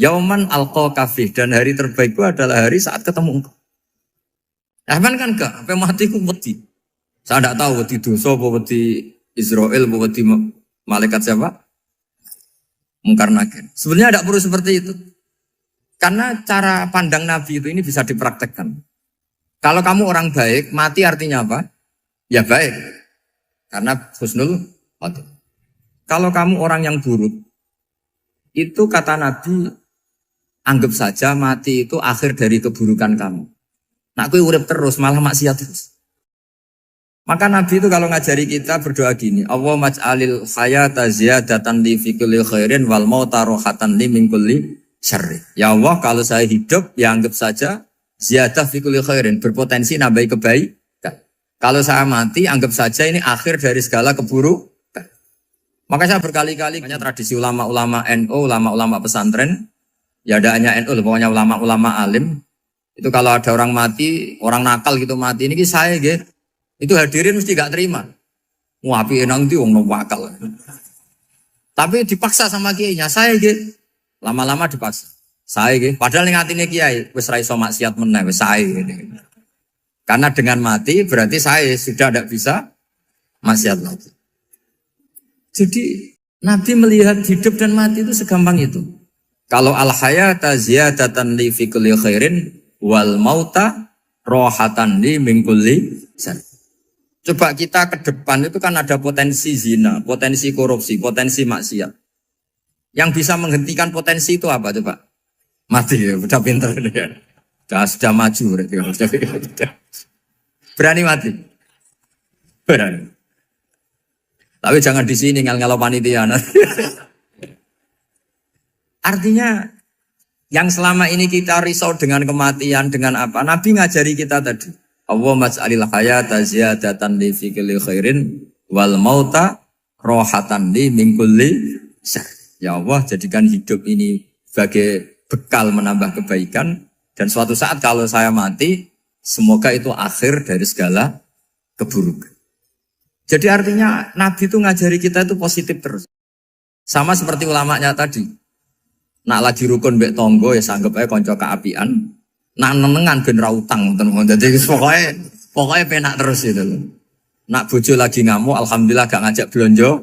yauman alqa fih, dan hari terbaikku adalah hari saat ketemu engkau. Aman kan enggak? Sampai mati ku wedi. Saya tidak tahu wedi dosa apa wedi Israel apa wedi malaikat siapa? Mungkar nakir. Sebenarnya tidak perlu seperti itu. Karena cara pandang Nabi itu ini bisa dipraktekkan. Kalau kamu orang baik, mati artinya apa? Ya baik. Karena husnul khotimah. Kalau kamu orang yang buruk, itu kata Nabi, anggap saja mati itu akhir dari keburukan kamu. Nak kowe urip terus, malah maksiat terus. Maka Nabi itu kalau ngajari kita berdoa gini, Allah maj'alil hayata ziyadatan li fi kulli khairin wal mauta rohatan li min kulli syarri. Ya Allah, kalau saya hidup, ya anggap saja ziyadah fi kulli khairin, berpotensi nambahi kebaikan. Kalau saya mati, anggap saja ini akhir dari segala keburukan. Maka saya berkali-kali, banyak tradisi ulama-ulama NU, ulama-ulama pesantren, ya ada hanya NU, pokoknya ulama-ulama alim. Itu kalau ada orang mati, orang nakal gitu mati, ini saya gitu. Itu hadirin mesti gak terima. Wapi enang itu orang wakal. Tapi dipaksa sama kiainya, saya gitu. Lama-lama dipaksa. Saya gitu. Padahal yang ngatine kiai, wis ra iso maksiat meneh, wis saya gitu. Karena dengan mati berarti saya sudah tidak bisa maksiat lagi. Jadi Nabi melihat hidup dan mati itu segampang itu. Kalau al-hayata ziyadatan li fi kulli khairin wal mauta rohatan li min kulli syarr. Coba kita ke depan itu kan ada potensi zina, potensi korupsi, potensi maksiat. Yang bisa menghentikan potensi itu apa coba? Mati ya, udah pinter ya. Sudah maju berarti. Berani mati? Berani. Tapi jangan di sini ngel-ngelo panitia. Artinya yang selama ini kita risau dengan kematian, dengan apa? Nabi ngajari kita tadi. Allah maj'alil hayata ziyadatan li fi kulli khairin wal mauta rohatan li min kulli syarr. Ya Allah, jadikan hidup ini sebagai bekal menambah kebaikan, dan suatu saat kalau saya mati, semoga itu akhir dari segala keburukan. Jadi artinya Nabi itu ngajari kita itu positif terus. Sama seperti ulamanya tadi. Nak lagi rukun mbek tonggo ya sanggep ae kanca keapian. Nak nenengan ben ra utang ngoten. Dadi pokoknya penak terus itu loh. Nak bojo lagi ngamuk alhamdulillah gak ngajak belanja.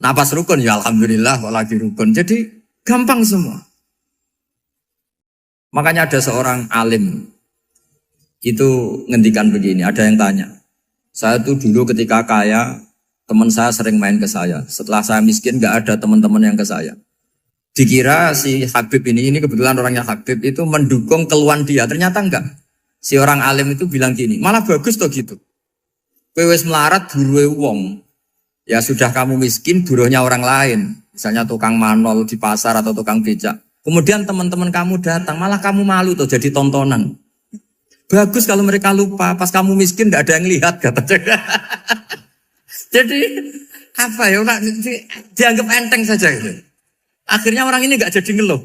Nak pas rukun ya alhamdulillah kok lagi rukun. Jadi gampang semua. Makanya ada seorang alim itu ngendikan begini, ada yang tanya. Saya tuh dulu ketika kaya, teman saya sering main ke saya. Setelah saya miskin gak ada teman-teman yang ke saya. Dikira si Habib ini kebetulan orangnya Habib itu mendukung keluhan dia. Ternyata enggak. Si orang alim itu bilang gini, malah bagus toh gitu. Kowe wis melarat buruhe wong. Ya sudah kamu miskin buruhnya orang lain. Misalnya tukang manol di pasar atau tukang becak. Kemudian teman-teman kamu datang, malah kamu malu tuh jadi tontonan. Bagus kalau mereka lupa, pas kamu miskin gak ada yang lihat katanya. Jadi apa ya, dianggap enteng saja gitu. Akhirnya orang ini gak jadi ngeluh.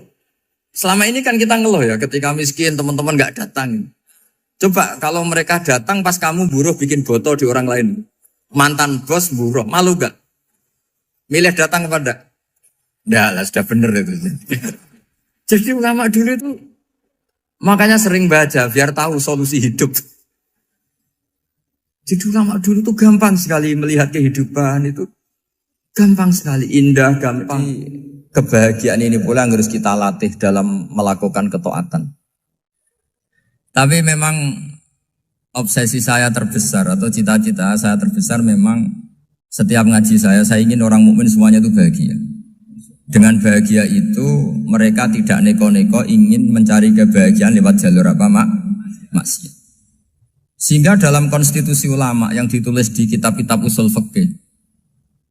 Selama ini kan kita ngeluh ya, ketika miskin teman-teman gak datang. Coba kalau mereka datang pas kamu buruh bikin botol di orang lain. Mantan bos buruh, malu gak? Milih datang apa enggak? Enggak lah, sudah bener itu. Jadi ulama dulu itu makanya sering baca biar tahu solusi hidup. Jadi ulama dulu itu gampang sekali melihat kehidupan itu. Gampang sekali, indah, gampang. Kebahagiaan ini pula yang harus kita latih dalam melakukan ketaatan. Tapi memang obsesi saya terbesar atau cita-cita saya terbesar memang setiap ngaji saya ingin orang mukmin semuanya itu bahagia. Dengan bahagia itu mereka tidak neko-neko ingin mencari kebahagiaan lewat jalur apa maksiat. Sehingga dalam konstitusi ulama yang ditulis di kitab-kitab usul fikih,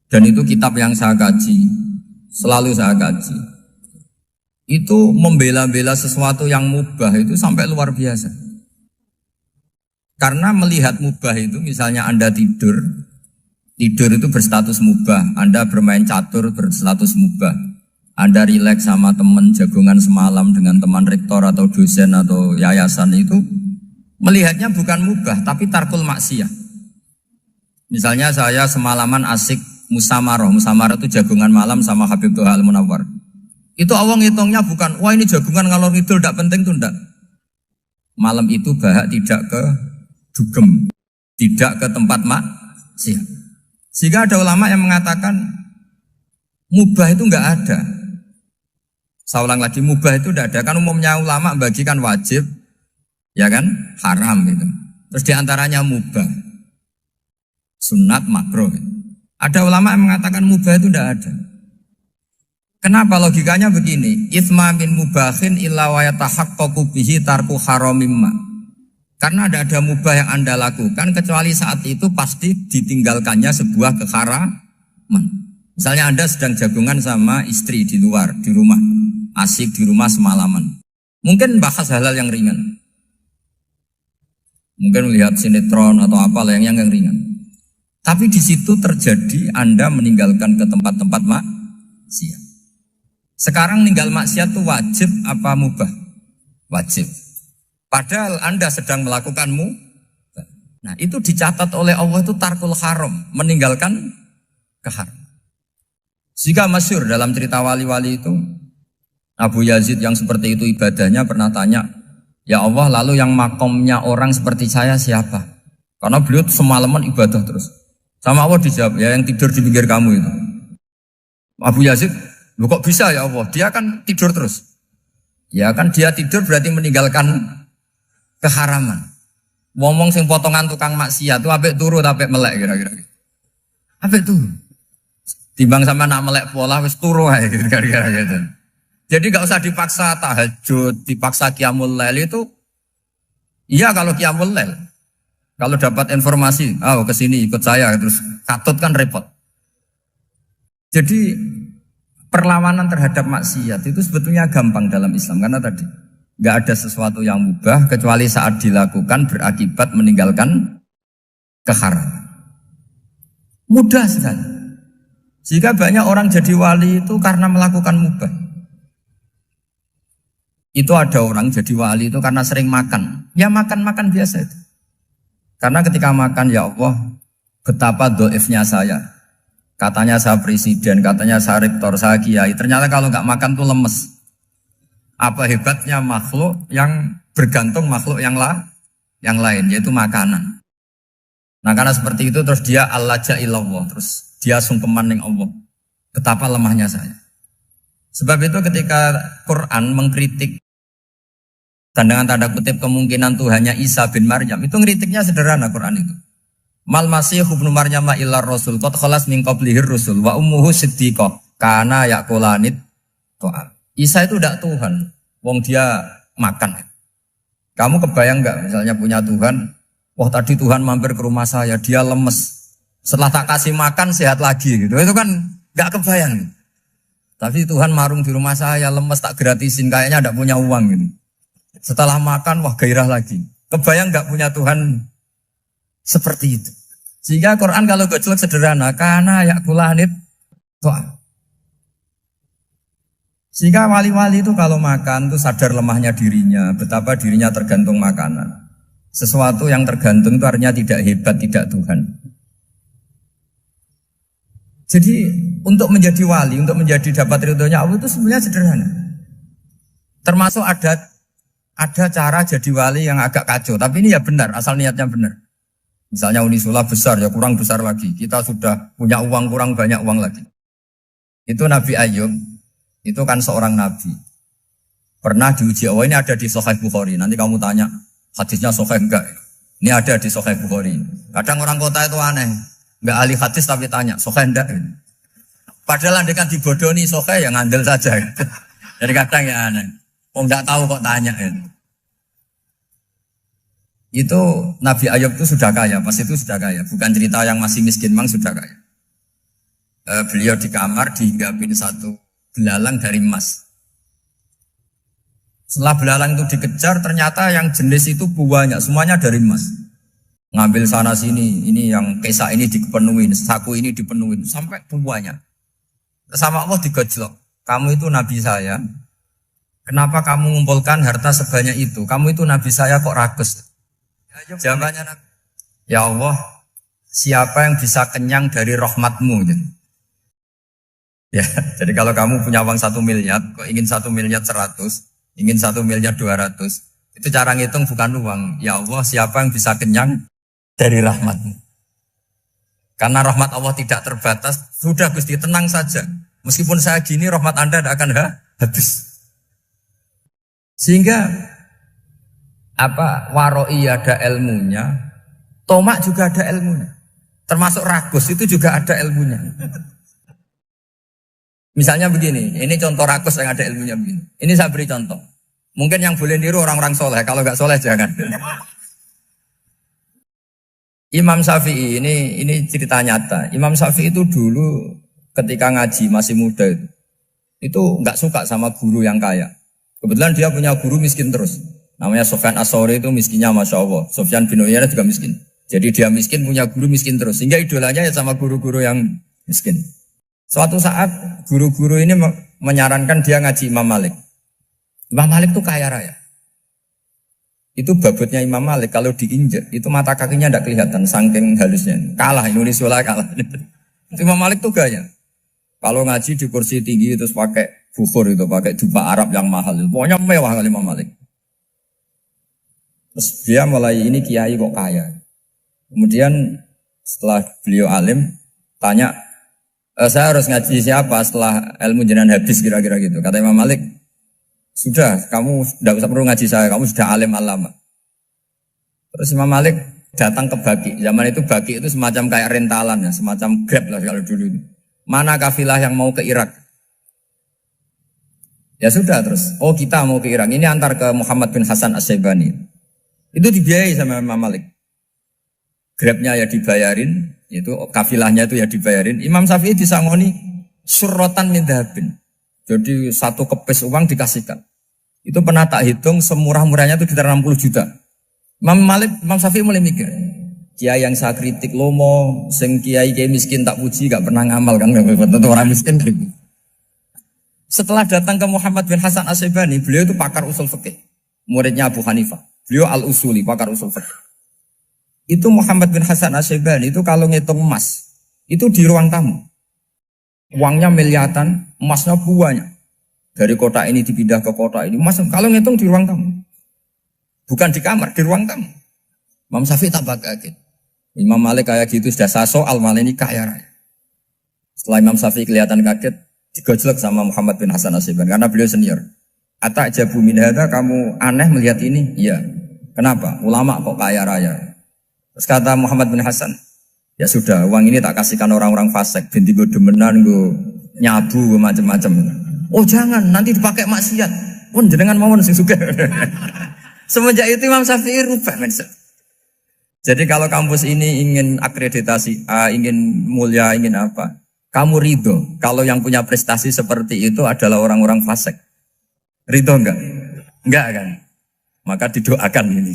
dan itu kitab yang saya kaji, selalu saya kaji, itu membela-bela sesuatu yang mubah itu sampai luar biasa. Karena melihat mubah itu, misalnya Anda tidur itu berstatus mubah. Anda bermain catur berstatus mubah. Anda rileks sama teman jagungan semalam dengan teman rektor atau dosen atau yayasan itu melihatnya bukan mubah tapi tarkul maksiyah. Misalnya saya semalaman asik musamarah itu jagungan malam sama Habib Toha Al-Munawwar. Itu awang hitungnya bukan, wah ini jagungan ngalor ngidul tidak penting tuh enggak. Malam itu bahak tidak ke dugem, tidak ke tempat maksiat. Sehingga ada ulama yang mengatakan mubah itu enggak ada. Saya ulang lagi, mubah itu enggak ada. Kan umumnya ulama bagikan wajib, ya kan, haram gitu. Terus diantaranya mubah, sunat, makruh. Ada ulama yang mengatakan mubah itu enggak ada. Kenapa logikanya begini? Itsma min mubahin illa wa yatahaqqaqu bihi tarku haramimma. Karena ada mubah yang Anda lakukan kecuali saat itu pasti ditinggalkannya sebuah keharaman. Misalnya Anda sedang jagungan sama istri di luar, di rumah, asik di rumah semalaman. Mungkin bahas hal-hal yang ringan. Mungkin melihat sinetron atau apa yang ringan. Tapi di situ terjadi Anda meninggalkan ke tempat-tempat maksiat. Sekarang ninggal maksiat itu wajib apa mubah? Wajib. Padahal Anda sedang melakukanmu. Nah itu dicatat oleh Allah itu tarkul haram, meninggalkan keharam. Jika masyhur dalam cerita wali-wali itu, Abu Yazid yang seperti itu ibadahnya pernah tanya, ya Allah lalu yang makomnya orang seperti saya siapa? Karena beliau semalaman ibadah terus. Sama Allah dijawab, ya yang tidur di pinggir kamu itu. Abu Yazid, lu kok bisa ya Allah? Dia kan tidur terus. Ya kan dia tidur berarti meninggalkan keharaman. Ngomong sing potongan tukang maksiat itu apik turu apik melek kira-kira. Apik turu. Timbang sama nak melek pola wis turu ae kira-kira gitu. Jadi enggak usah dipaksa tahajud, dipaksa qiyamul lail itu. Iya kalau qiyamul lail. Kalau dapat informasi, ke sini ikut saya terus katut kan repot. Jadi perlawanan terhadap maksiat itu sebetulnya gampang dalam Islam karena tadi nggak ada sesuatu yang mubah kecuali saat dilakukan berakibat meninggalkan keharaman. Mudah sekali. Jika banyak orang jadi wali itu karena melakukan mubah. Itu ada orang jadi wali itu karena sering makan. Ya makan biasa itu. Karena ketika makan ya Allah betapa doifnya saya. Katanya saya presiden, katanya saya rektor, saya kiai. Ternyata kalau nggak makan tuh lemes. Apa hebatnya makhluk yang bergantung makhluk yang lain, yaitu makanan. Nah karena seperti itu terus dia al-laja ilallah, terus dia sungkeman ning Allah. Betapa lemahnya saya. Sebab itu ketika Quran mengkritik dan dengan tanda kutip kemungkinan Tuhannya Isa bin Maryam, itu ngeritiknya sederhana Quran itu. Mal masih ibnu Maryam illar rasul qad khalas min qablihir rusul wa ummuhu siddiqah kana yaqulanit ta'am. Isa itu tidak Tuhan, wong dia makan. Kamu kebayang nggak misalnya punya Tuhan, wah tadi Tuhan mampir ke rumah saya, dia lemes. Setelah tak kasih makan sehat lagi gitu. Itu kan nggak kebayang. Tapi Tuhan marung di rumah saya, lemes tak gratisin, kayaknya tidak punya uang gitu. Setelah makan, wah gairah lagi. Kebayang nggak punya Tuhan seperti itu. Sehingga Quran kalau gojlok sederhana, karena yakulanit ta'am. Sehingga wali-wali itu kalau makan itu sadar lemahnya dirinya, betapa dirinya tergantung makanan. Sesuatu yang tergantung itu artinya tidak hebat, tidak Tuhan. Jadi untuk menjadi wali, untuk menjadi dapat ridhonya Allah itu sebenarnya sederhana. Termasuk ada cara jadi wali yang agak kacau, tapi ini ya benar, asal niatnya benar. Misalnya Unisula besar, ya kurang besar lagi. Kita sudah punya uang, kurang banyak uang lagi. Itu Nabi Ayub. Itu kan seorang nabi. Pernah diuji Allah, ini ada di Sahih Bukhari. Nanti kamu tanya, hadisnya Sahih enggak? Ini ada di Sahih Bukhari. Kadang orang kota itu aneh. Enggak ahli hadis tapi tanya, Sahih enggak? Padahal andai kan dibodohi Sahih, ya ngandel saja. Jadi kadang ya aneh. Oh enggak tahu kok tanya. Itu Nabi Ayub itu sudah kaya, pas itu sudah kaya. Bukan cerita yang masih miskin, memang sudah kaya. Beliau di kamar dihinggapin satu belalang dari emas. Setelah belalang itu dikejar, ternyata yang jenis itu banyak, semuanya dari emas. Ngambil sana sini, ini yang kesak ini dipenuhin, saku ini dipenuhin, sampai banyak. Sama Allah digojlok. Kamu itu nabi saya. Kenapa kamu mengumpulkan harta sebanyak itu? Kamu itu nabi saya kok rakus? Jawabannya, ya Allah, siapa yang bisa kenyang dari rahmatmu? Ya, jadi kalau kamu punya uang 1 miliar, kok ingin 1 miliar 100, ingin 1 miliar 200, itu cara ngitung bukan uang. Ya Allah, siapa yang bisa kenyang dari rahmatmu? Karena rahmat Allah tidak terbatas, sudah Gusti tenang saja. Meskipun saya gini, rahmat Anda tidak akan habis. Sehingga waroi ada ilmunya, tomak juga ada ilmunya. Termasuk ragus itu juga ada ilmunya. Misalnya begini, ini contoh rakus yang ada ilmunya begini. Ini saya beri contoh. Mungkin yang boleh niru orang-orang soleh, kalau nggak soleh jangan. Imam Syafi'i, ini cerita nyata. Imam Syafi'i itu dulu ketika ngaji masih muda itu nggak suka sama guru yang kaya. Kebetulan dia punya guru miskin terus. Namanya Sufyan As-Tsauri, itu miskinnya Masya Allah. Sufyan bin Uyainah juga miskin. Jadi dia miskin, punya guru miskin terus. Sehingga idolanya ya sama guru-guru yang miskin. Suatu saat guru-guru ini menyarankan dia ngaji Imam Malik. Imam Malik itu kaya raya. Itu babutnya Imam Malik kalau diinjak itu mata kakinya tidak kelihatan saking halusnya. Kalah Indonesia lah kalah. Imam Malik tuh gaya. Kalau ngaji di kursi tinggi terus pakai bukhur itu, pakai jubah Arab yang mahal. Pokoknya mewah kali Imam Malik. Terus dia mulai ini kiai kok kaya. Kemudian setelah beliau alim tanya, saya harus ngaji siapa setelah ilmu jenengan habis kira-kira gitu. Kata Imam Malik, sudah kamu tidak usah perlu ngaji saya, kamu sudah alim alama. Terus Imam Malik datang ke Baki. Zaman itu Baki itu semacam kayak rentalan ya, semacam Grab lah kalau dulu. Mana kafilah yang mau ke Irak? Ya sudah terus, oh kita mau ke Irak. Ini antar ke Muhammad bin Hasan As-Syaibani. Itu dibiayai sama Imam Malik. Grabnya ya dibayarin, itu kafilahnya itu ya dibayarin. Imam Syafi'i disangoni surrotan min dhahabin. Jadi satu kepes uang dikasihkan. Itu pernah tak hitung semurah-murahnya itu sekitar 60 juta. Imam Syafi'i mulai mikir, kiai yang saya kritik lomo, sing kiai miskin tak puji, gak pernah ngamal kan, tentu orang miskin gitu. Setelah datang ke Muhammad bin Hasan As-Syaibani, beliau itu pakar usul fikih, muridnya Abu Hanifah. Beliau al-usuli, pakar usul fikih. Itu Muhammad bin Hasan As-Syaibani itu kalau ngitung emas, itu di ruang tamu. Uangnya miliaran, emasnya banyak. Dari kota ini dipindah ke kota ini. Mas, kalau ngitung di ruang tamu. Bukan di kamar, di ruang tamu. Imam Syafi'i tambah kaget. Imam Malik kayak gitu sudah saya soal malah ini kaya raya. Setelah Imam Syafi'i kelihatan kaget, digojlok sama Muhammad bin Hasan Asyibani karena beliau senior. Ata'jabu min hadza, kamu aneh melihat ini? Iya. Kenapa? Ulama kok kaya raya. Terus kata Muhammad bin Hasan, ya sudah, uang ini tak kasihkan orang-orang fasik, binti gue demenan, gue nyabu, gue macam-macam. Oh jangan, nanti dipakai maksiat. Pun jenengan mawon sing sugih. Semenjak itu Imam Syafi'i rubah mindset. Jadi kalau kampus ini ingin akreditasi A, ingin mulia, ingin apa? Kamu ridho kalau yang punya prestasi seperti itu adalah orang-orang fasik. Ridho enggak? Enggak kan? Maka didoakan ini.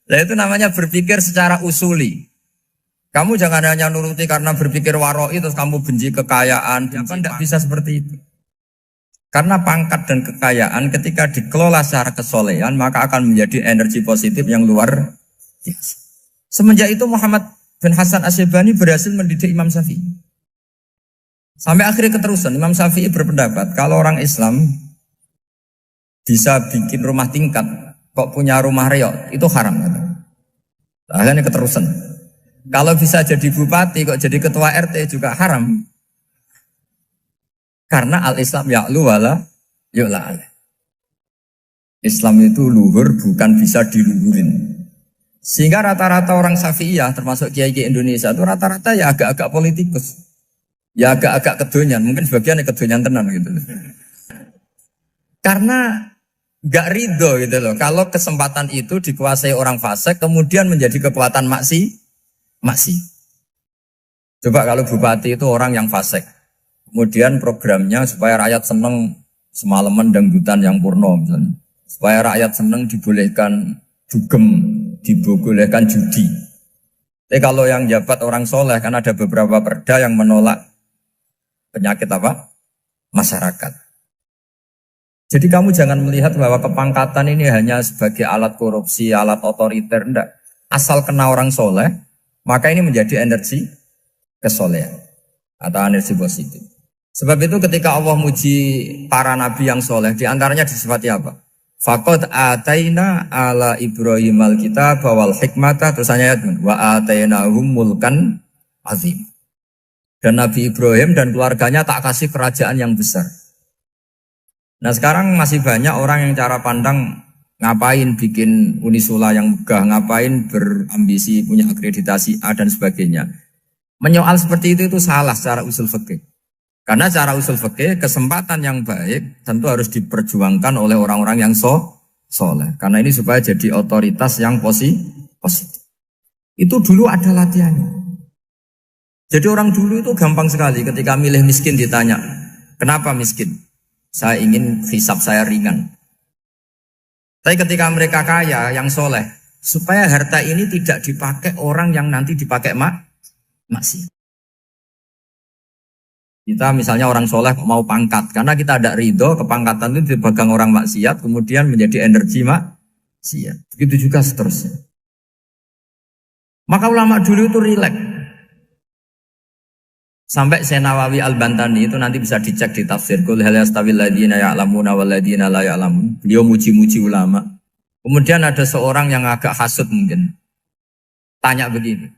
Nah itu namanya berpikir secara usuli. Kamu jangan hanya nuruti karena berpikir waroi terus kamu benci kekayaan. Tidak bisa seperti itu. Karena pangkat dan kekayaan ketika dikelola secara kesolehan maka akan menjadi energi positif yang luar biasa. Semenjak itu Muhammad bin Hasan Asyibani berhasil mendidik Imam Syafi'i. Sampai akhirnya keterusan Imam Syafi'i berpendapat kalau orang Islam bisa bikin rumah tingkat kok punya rumah reot itu haram. Akhirnya keterusan. Kalau bisa jadi bupati kok jadi ketua RT juga haram. Karena al-Islam ya'lu wala yu'la alaih. Islam itu luhur bukan bisa diluhurin. Sehingga rata-rata orang Syafi'iyah termasuk kiai-kiai Indonesia itu rata-rata ya agak-agak politikus. Ya agak-agak kedonyan, mungkin sebagian kedonyan tenan gitu. Karena gak ridho gitu loh. Kalau kesempatan itu dikuasai orang fasik kemudian menjadi kekuatan maksi. Coba kalau bupati itu orang yang fasik. Kemudian programnya supaya rakyat seneng semalaman dangdutan yang purno misalnya. Supaya rakyat seneng dibolehkan dugem, dibolehkan judi. Tapi kalau yang jabat orang soleh kan ada beberapa perda yang menolak penyakit apa? Masyarakat. Jadi kamu jangan melihat bahwa kepangkatan ini hanya sebagai alat korupsi, alat otoriter. Enggak. Asal kena orang soleh, maka ini menjadi energi kesolehan atau energi positif. Sebab itu ketika Allah muji para nabi yang soleh, diantaranya disifati apa? Faqad ataina ala Ibrahim al-kitab wal hikmata, terusannya wa atainahum mulkan azim. Dan Nabi Ibrahim dan keluarganya tak kasih kerajaan yang besar. Nah sekarang masih banyak orang yang cara pandang ngapain bikin Unisula yang megah, ngapain berambisi punya akreditasi A dan sebagainya. Menyoal seperti itu salah secara usul fikih. Karena secara usul fikih kesempatan yang baik tentu harus diperjuangkan oleh orang-orang yang soleh. Karena ini supaya jadi otoritas yang positif. Itu dulu ada latihannya. Jadi orang dulu itu gampang sekali ketika milih miskin ditanya, kenapa miskin? Saya ingin hisab saya ringan. Tapi ketika mereka kaya, yang soleh, supaya harta ini tidak dipakai orang yang nanti dipakai maksiat. Kita misalnya orang soleh mau pangkat, karena kita ada ridho, kepangkatan itu dipegang orang maksiat, kemudian menjadi energi maksiat. Begitu juga seterusnya. Maka ulama dulu itu rileks. Sampai Senawawi Al-Bantani itu nanti bisa dicek di tafsir. Qul hal yastawil ladzina ya'lamuna wal ladzina la ya'lamun. Beliau muji-muji ulama. Kemudian ada seorang yang agak hasud mungkin. Tanya begini.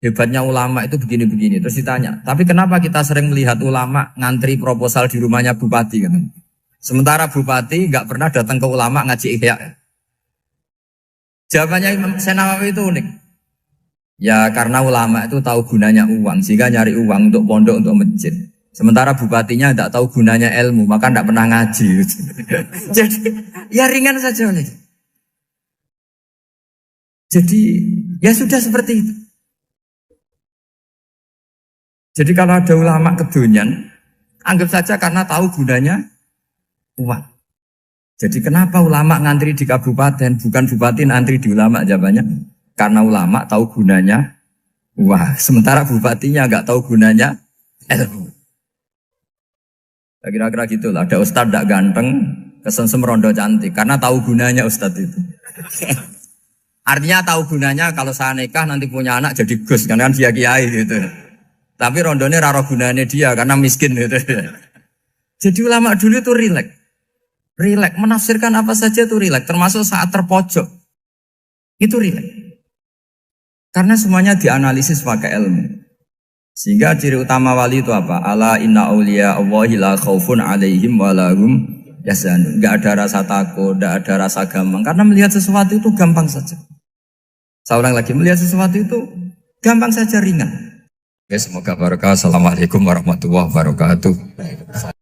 Hebatnya ulama itu begini-begini. Terus ditanya, tapi kenapa kita sering melihat ulama ngantri proposal di rumahnya bupati kan? Sementara bupati nggak pernah datang ke ulama ngaji ihya. Jawabannya Imam Senawawi itu unik. Ya karena ulama itu tahu gunanya uang, sehingga nyari uang untuk pondok, untuk masjid. Sementara bupatinya tidak tahu gunanya ilmu, maka tidak pernah ngaji. Jadi ya ringan saja. Jadi ya sudah seperti itu. Jadi kalau ada ulama kedonyan, anggap saja karena tahu gunanya uang. Jadi kenapa ulama ngantri di kabupaten, bukan bupati ngantri di ulama? Jawabannya, karena ulama tahu gunanya uang. Sementara bupatinya nggak tahu gunanya ilmu. Kira-kira gitu lah. Ada ustadz tidak ganteng, kesensem rondo cantik, karena tahu gunanya ustadz itu. Artinya tahu gunanya kalau saya nikah nanti punya anak jadi gus, kan dia kiai gitu. Tapi rondone raro gunanya dia karena miskin gitu. Jadi ulama dulu itu rileks. Rileks menafsirkan apa saja itu rileks, termasuk saat terpojok. Itu rileks. Karena semuanya dianalisis pakai ilmu. Sehingga ciri utama wali itu apa? Ala inna awliya Allahi la khaufun alaihim walahum yahzanun. Enggak ada rasa takut, enggak ada rasa gampang. Karena melihat sesuatu itu gampang saja. Saya ulang lagi, melihat sesuatu itu gampang saja, ringan. Oke, semoga barokah. Assalamualaikum warahmatullahi wabarakatuh.